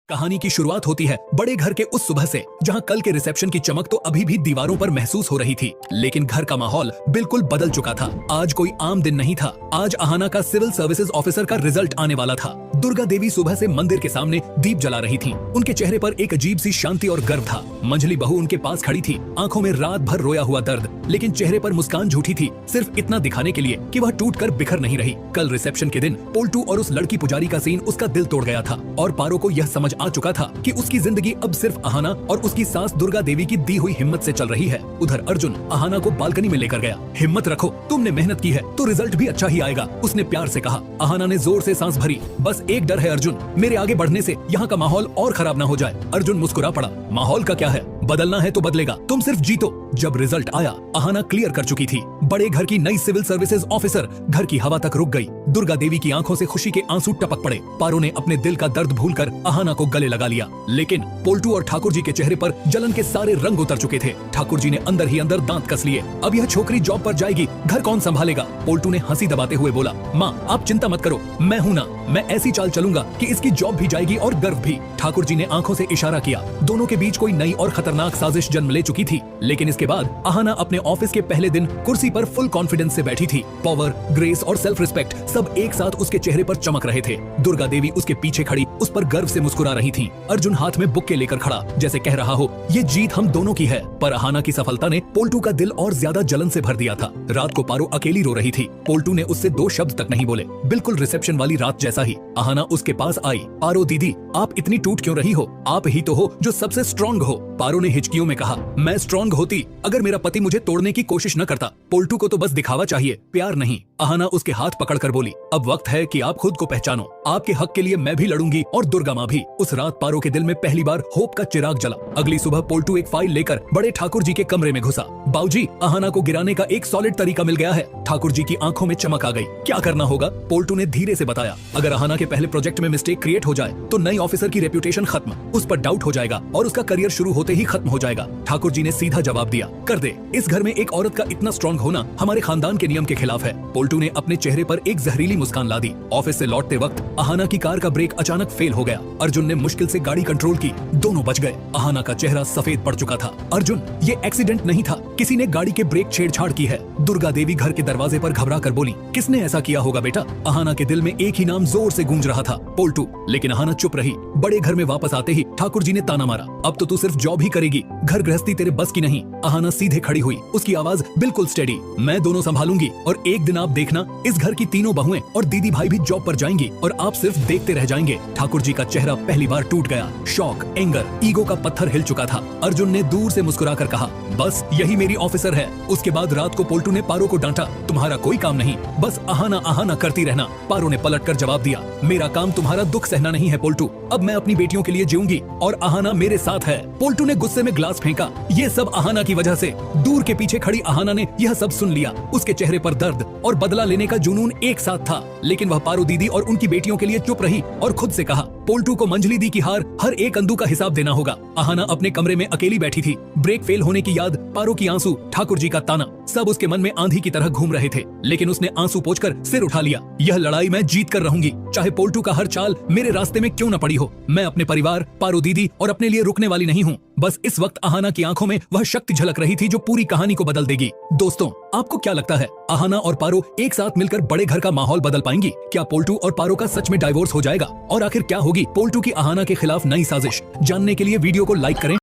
कहानी की शुरुआत होती है बड़े घर के उस सुबह से जहां कल के रिसेप्शन की चमक तो अभी भी दीवारों पर महसूस हो रही थी, लेकिन घर का माहौल बिल्कुल बदल चुका था। आज कोई आम दिन नहीं था। आज अहाना का सिविल सर्विसेज ऑफिसर का रिजल्ट आने वाला था। दुर्गा देवी सुबह से मंदिर के सामने दीप जला रही थीं। उनके चेहरे पर एक अजीब सी शांति और गर्व था। मंझली बहू उनके पास खड़ी थी, आंखों में रात भर रोया हुआ दर्द, लेकिन चेहरे पर मुस्कान झूठी थी, सिर्फ इतना दिखाने के लिए कि वह टूटकर बिखर नहीं रही। कल रिसेप्शन के दिन पोल्टू और उस लड़की पुजारी का सीन उसका दिल तोड़ गया था और पारो को यह समझ आ चुका था कि उसकी जिंदगी अब सिर्फ अहाना और उसकी सास दुर्गा देवी की दी हुई हिम्मत से चल रही है। उधर अर्जुन अहाना को बालकनी में लेकर गया। हिम्मत रखो, तुमने मेहनत की है तो रिजल्ट भी अच्छा ही आएगा, उसने प्यार से कहा। अहाना ने जोर से सांस भरी। बस एक डर है अर्जुन, मेरे आगे बढ़ने से यहाँ का माहौल और खराब ना हो जाए। अर्जुन मुस्कुरा पड़ा। माहौल का क्या है, बदलना है तो बदलेगा, तुम सिर्फ जीतो। जब रिजल्ट आया, अहाना क्लियर कर चुकी थी। बड़े घर की नई सिविल सर्विसेज ऑफिसर घर की हवा तक रुक गई। दुर्गा देवी की आंखों से खुशी के आंसू टपक पड़े। पारो ने अपने दिल का दर्द भूलकर अहाना को गले लगा लिया, लेकिन पोल्टू और ठाकुर जी के चेहरे पर जलन के सारे रंग उतर चुके थे। ठाकुर जी ने अंदर ही अंदर दांत कस लिए। अब यह छोकरी जॉब पर जाएगी, घर कौन संभालेगा? पोल्टू ने हंसी दबाते हुए बोला, माँ आप चिंता मत करो, मैं हूँ ना, मैं ऐसी चाल चलूंगा कि इसकी जॉब भी जाएगी और गर्व भी। ठाकुर जी ने आंखों से इशारा किया। दोनों के बीच कोई नई और खतरनाक साजिश जन्म ले चुकी थी। लेकिन इसके बाद अहाना अपने ऑफिस के पहले दिन कुर्सी पर फुल कॉन्फिडेंस से बैठी थी। पावर, ग्रेस और सेल्फ रिस्पेक्ट सब एक साथ उसके चेहरे पर चमक रहे थे। दुर्गा देवी उसके पीछे खड़ी उस पर गर्व से मुस्कुरा रही थी। अर्जुन हाथ में बुक्के लेकर खड़ा, जैसे कह रहा हो ये जीत हम दोनों की है। पर अहाना की सफलता ने पोल्टू का दिल और ज्यादा जलन से भर दिया था। रात को पारो अकेली रो रही थी। पोल्टू ने उससे दो शब्द तक नहीं बोले, बिल्कुल रिसेप्शन वाली रात जैसा ही। अहाना उसके पास आई। पारो दीदी, आप इतनी टूट क्यों रही हो? आप ही तो हो जो सबसे स्ट्रॉन्ग हो। पारो ने हिचकियों में कहा, मैं स्ट्रॉन्ग होती अगर मेरा पति मुझे तोड़ने की कोशिश न करता। पोल्टू को तो बस दिखावा चाहिए, प्यार नहीं। अहाना उसके हाथ पकड़कर बोली, अब वक्त है कि आप खुद को पहचानो। आपके हक के लिए मैं भी लड़ूंगी और दुर्गा माँ भी। उस रात पारो के दिल में पहली बार होप का चिराग जला। अगली सुबह पोल्टू एक फाइल लेकर बड़े ठाकुर जी के कमरे में घुसा। बाबूजी, अहाना को गिराने का एक सॉलिड तरीका मिल गया है। ठाकुर जी की आंखों में चमक आ गई। क्या करना होगा? पोल्टू ने धीरे से बताया। अगर अहाना के पहले प्रोजेक्ट में मिस्टेक क्रिएट हो जाए तो नई ऑफिसर की रेप्यूटेशन खत्म, उस पर डाउट हो जाएगा और उसका करियर शुरू होते ही खत्म हो जाएगा। ठाकुर जी ने सीधा जवाब दिया, कर दे। इस घर में एक औरत का इतना स्ट्रॉन्ग होना हमारे खानदान के नियम के खिलाफ है। पोल्टू ने अपने चेहरे पर एक जहरीली मुस्कान ला दी। ऑफिस से लौटते वक्त अहाना की कार का ब्रेक अचानक फेल हो गया। अर्जुन ने मुश्किल से गाड़ी कंट्रोल की, दोनों बच गए। अहाना का चेहरा सफेद पड़ चुका था। अर्जुन, ये एक्सीडेंट नहीं था, किसी ने गाड़ी के ब्रेक छेड़छाड़ की है। दुर्गा देवी घर के दरवाजे पर घबरा कर बोली, किसने ऐसा किया होगा बेटा? अहाना के दिल में एक ही नाम जोर से गूंज रहा था, पोल्टू। लेकिन अहाना चुप रही। बड़े घर में वापस आते ही ठाकुर जी ने ताना मारा, अब तो तू सिर्फ जॉब ही करेगी, घर गृहस्थी तेरे बस की नहीं। अहाना सीधे खड़ी हुई, उसकी आवाज बिल्कुल स्टेडी, मैं दोनों संभालूंगी और एक दिन आप देखना, इस घर की तीनों बहुएं और दीदी भाई भी जॉब पर जाएंगी और आप सिर्फ देखते रह जाएंगे। ठाकुर जी का चेहरा पहली बार टूट गया। शॉक, एंगर, ईगो का पत्थर हिल चुका था। अर्जुन ने दूर से मुस्कुराकर कहा, बस यही मेरी ऑफिसर है। उसके बाद रात को पोल्टू ने पारो को डांटा, तुम्हारा कोई काम नहीं, बस अहाना अहाना करती रहना। पारो ने पलटकर जवाब दिया, मेरा काम तुम्हारा दुख सहना नहीं है पोल्टू, अब मैं अपनी बेटियों के लिए जीऊंगी और अहाना मेरे साथ है। पोल्टू ने गुस्से में ग्लास फेंका, ये सब अहाना की वजह से। दूर के पीछे खड़ी अहाना ने यह सब सुन लिया। उसके चेहरे पर दर्द और बदला लेने का जुनून एक साथ था, लेकिन वह पारो दीदी और उनकी बेटियों के लिए चुप रही और खुद से कहा, पोल्टू को मंझली दी की हार हर एक अंधू का हिसाब देना होगा। अहाना अपने कमरे में अकेली बैठी थी। ब्रेक फेल होने की याद, पारो की आंसू, ठाकुर जी का ताना, सब उसके मन में आंधी की तरह घूम रहे थे। लेकिन उसने आंसू पोंछकर सिर उठा लिया। यह लड़ाई मैं जीत कर रहूंगी, चाहे पोल्टू का हर चाल मेरे रास्ते में क्यों न पड़ी हो। मैं अपने परिवार, पारो दीदी और अपने लिए रुकने वाली नहीं हूँ। बस इस वक्त अहाना की आंखों में वह शक्ति झलक रही थी जो पूरी कहानी को बदल देगी। दोस्तों, आपको क्या लगता है, अहाना और पारो एक साथ मिलकर बड़े घर का माहौल बदल पाएंगी? क्या पोल्टू और पारो का सच में डाइवोर्स हो जाएगा? और आखिर क्या होगी पोल्टू की अहाना के खिलाफ नई साजिश? जानने के लिए वीडियो को लाइक करें।